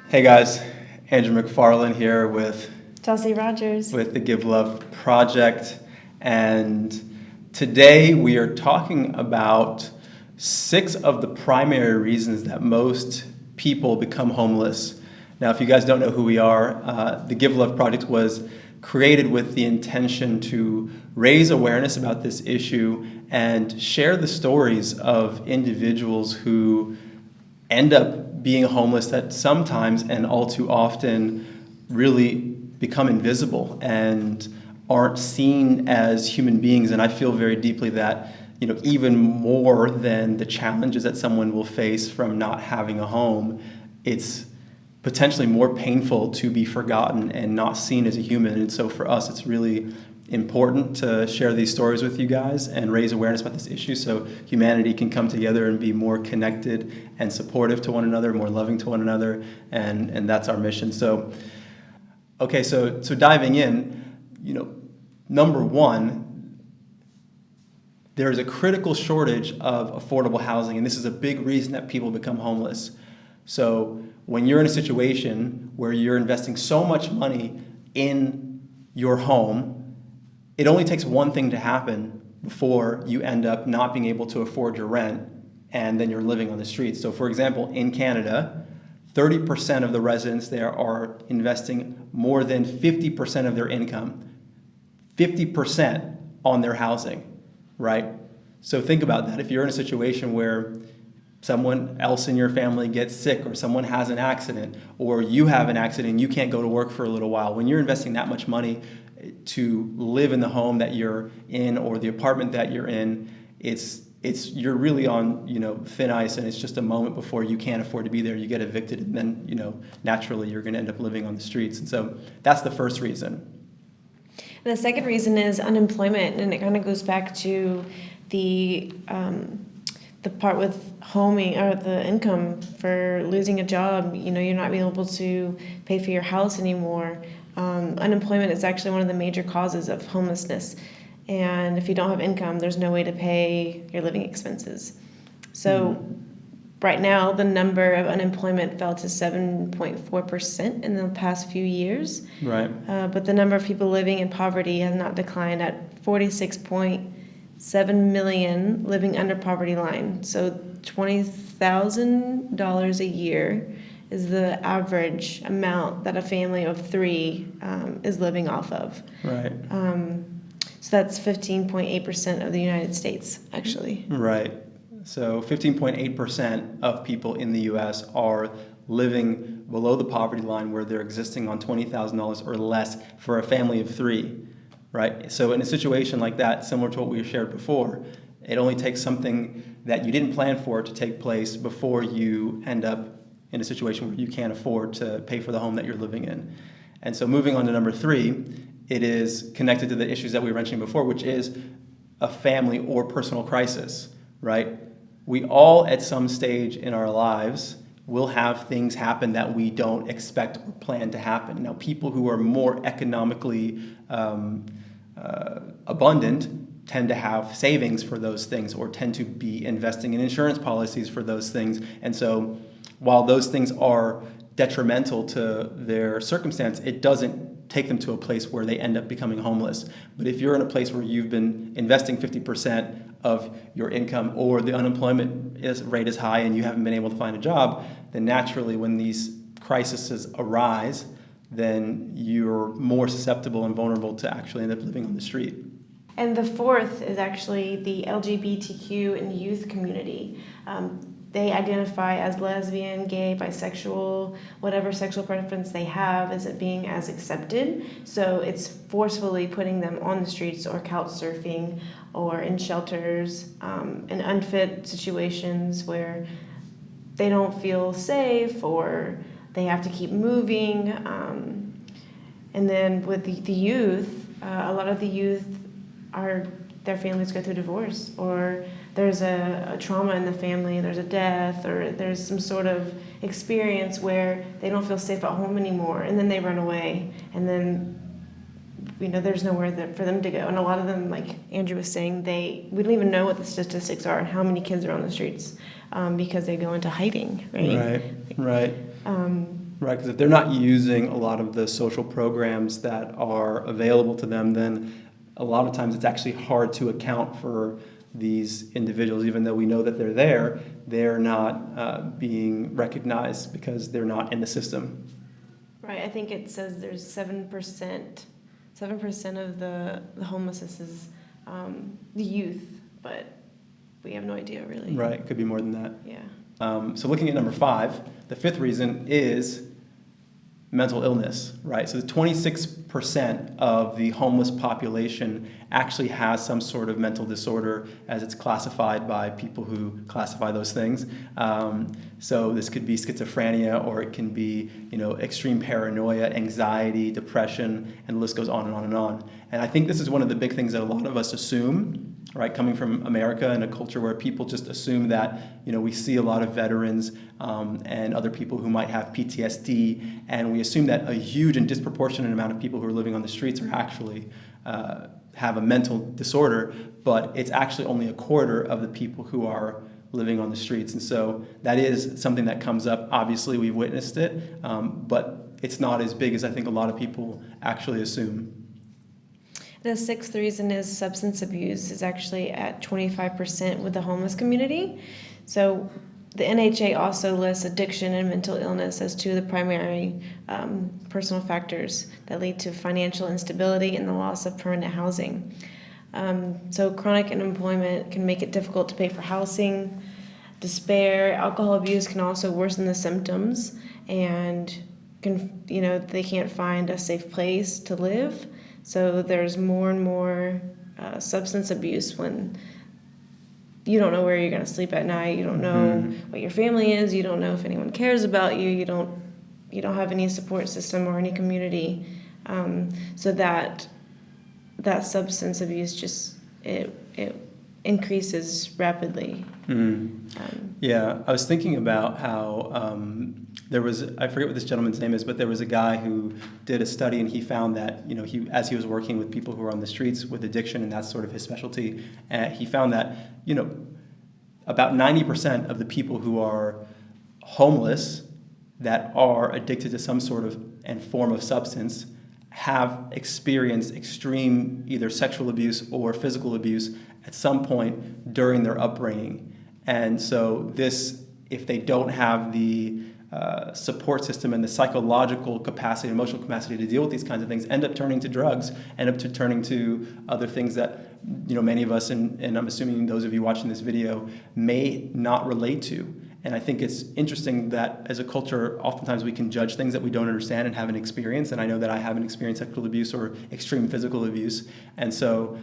Hey guys, Andrew McFarland here with Chelsea Rogers. the Give Love Project, and today we are talking about 6 of the primary reasons that most people become homeless. Now, if you guys don't know who we are, the Give Love Project was created with the intention to raise awareness about this issue and share the stories of individuals who end up being homeless that sometimes and all too often really become invisible and aren't seen as human beings. And I feel very deeply that, even more than the challenges that someone will face from not having a home, it's potentially more painful to be forgotten and not seen as a human. And so for us, it's really important to share these stories with you guys and raise awareness about this issue so humanity can come together and be more connected and supportive to one another, more loving to one another, and that's our mission. So diving in, number one, there is a critical shortage of affordable housing, and this is a big reason that people become homeless. So when you're in a situation where you're investing so much money in your home, it only takes one thing to happen before you end up not being able to afford your rent, and then you're living on the streets. So for example, in Canada, 30% of the residents there are investing more than 50% of their income, 50% on their housing, right? So think about that. If you're in a situation where someone else in your family gets sick, or someone has an accident, or you have an accident and you can't go to work for a little while, when you're investing that much money to live in the home that you're in or the apartment that you're in, you're really on thin ice, and it's just a moment before you can't afford to be there. You get evicted, and then naturally you're going to end up living on the streets. And so that's the first reason. And the second reason is unemployment, and it kind of goes back to the part with homing, or the income for losing a job. You're not being able to pay for your house anymore. Unemployment is actually one of the major causes of homelessness. And if you don't have income, there's no way to pay your living expenses. So right now, the number of unemployment fell to 7.4% in the past few years. Right. But the number of people living in poverty has not declined, at 46.7 million living under poverty line. So $20,000 a year is the average amount that a family of 3 is living off of. Right. So that's 15.8% of the United States, actually. Right. So 15.8% of people in the U.S. are living below the poverty line, where they're existing on $20,000 or less for a family of 3, right? So in a situation like that, similar to what we shared before, it only takes something that you didn't plan for to take place before you end up in a situation where you can't afford to pay for the home that you're living in. And so moving on to number 3, it is connected to the issues that we were mentioning before, which is a family or personal crisis, right? We all, at some stage in our lives, will have things happen that we don't expect or plan to happen. Now, people who are more economically abundant tend to have savings for those things, or tend to be investing in insurance policies for those things. And so while those things are detrimental to their circumstance, it doesn't take them to a place where they end up becoming homeless. But if you're in a place where you've been investing 50% of your income, or the unemployment rate is high and you haven't been able to find a job, then naturally when these crises arise, then you're more susceptible and vulnerable to actually end up living on the street. And the fourth is actually the LGBTQ and youth community. They identify as lesbian, gay, bisexual, whatever sexual preference they have isn't being as accepted. So it's forcefully putting them on the streets, or couch surfing, or in shelters, in unfit situations where they don't feel safe, or they have to keep moving. And then with the youth, a lot of the youth their families go through divorce, or there's a trauma in the family, there's a death, or there's some sort of experience where they don't feel safe at home anymore, and then they run away, and then there's nowhere for them to go. And a lot of them, like Andrew was saying, we don't even know what the statistics are and how many kids are on the streets, because they go into hiding, right? Right. Right, because if they're not using a lot of the social programs that are available to them, then a lot of times it's actually hard to account for these individuals. Even though we know that they're not being recognized because they're not in the system. Right, I think it says there's 7% of the homelessness is the youth, but we have no idea really. Right, it could be more than that. Yeah. So looking at number 5, the 5th reason is mental illness, right? So the 26% of the homeless population actually has some sort of mental disorder as it's classified by people who classify those things. So this could be schizophrenia, or it can be, extreme paranoia, anxiety, depression, and the list goes on and on and on. And I think this is one of the big things that a lot of us assume, right, coming from America and a culture where people just assume that, we see a lot of veterans and other people who might have PTSD, and we assume that a huge and disproportionate amount of people who are living on the streets are actually have a mental disorder, but it's actually only a quarter of the people who are living on the streets. And so that is something that comes up. Obviously, we've witnessed it, but it's not as big as I think a lot of people actually assume. The 6th reason is substance abuse is actually at 25% with the homeless community. So the NHA also lists addiction and mental illness as two of the primary personal factors that lead to financial instability and the loss of permanent housing. So chronic unemployment can make it difficult to pay for housing. Despair, alcohol abuse can also worsen the symptoms, and they can't find a safe place to live. So there's more and more substance abuse when you don't know where you're going to sleep at night. You don't know what your family is. You don't know if anyone cares about you. You don't have any support system or any community. So that substance abuse just it increases rapidly. Yeah, I was thinking about how there was, I forget what this gentleman's name is, but there was a guy who did a study, and he found that, as he was working with people who were on the streets with addiction, and that's sort of his specialty, he found that, about 90% of the people who are homeless that are addicted to some sort of and form of substance have experienced extreme either sexual abuse or physical abuse at some point during their upbringing. And so if they don't have the support system and the psychological capacity, emotional capacity to deal with these kinds of things, end up turning to drugs, end up turning to other things that many of us, and I'm assuming those of you watching this video, may not relate to. And I think it's interesting that as a culture, oftentimes we can judge things that we don't understand and haven't experienced. And I know that I haven't experienced sexual abuse or extreme physical abuse. And so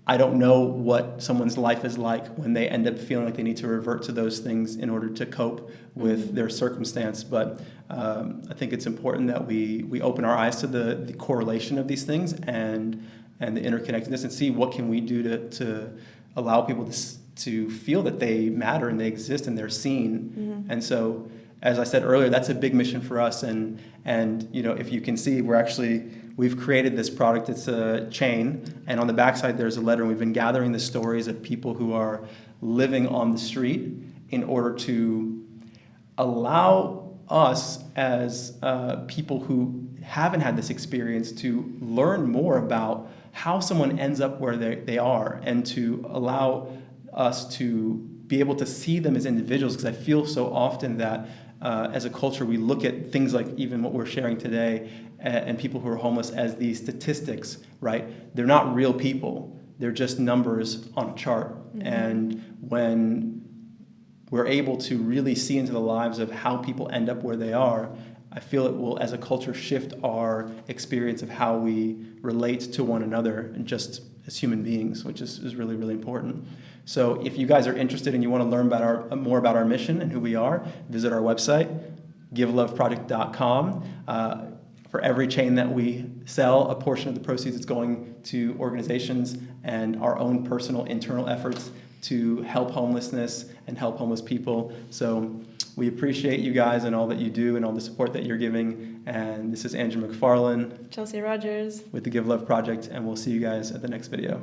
I don't know what someone's life is like when they end up feeling like they need to revert to those things in order to cope with their circumstance. But I think it's important that we open our eyes to the correlation of these things and the interconnectedness, and see what can we do to allow people to feel that they matter and they exist and they're seen. And so, as I said earlier, that's a big mission for us. And if you can see, we've created this product. It's a chain, and on the backside there's a letter. And we've been gathering the stories of people who are living on the street in order to allow us as people who haven't had this experience to learn more about how someone ends up where they are, and to allow us to be able to see them as individuals. Because I feel so often that as a culture, we look at things like even what we're sharing today and people who are homeless as these statistics, right? They're not real people. They're just numbers on a chart. And when we're able to really see into the lives of how people end up where they are, I feel it will, as a culture, shift our experience of how we relate to one another and just as human beings, which is really, really important. So if you guys are interested and you want to learn more about our mission and who we are, visit our website, giveloveproject.com. For every chain that we sell, a portion of the proceeds is going to organizations and our own personal internal efforts to help homelessness and help homeless people. So we appreciate you guys and all that you do and all the support that you're giving. And this is Andrew McFarlane, Chelsea Rogers, with the Give Love Project, and we'll see you guys at the next video.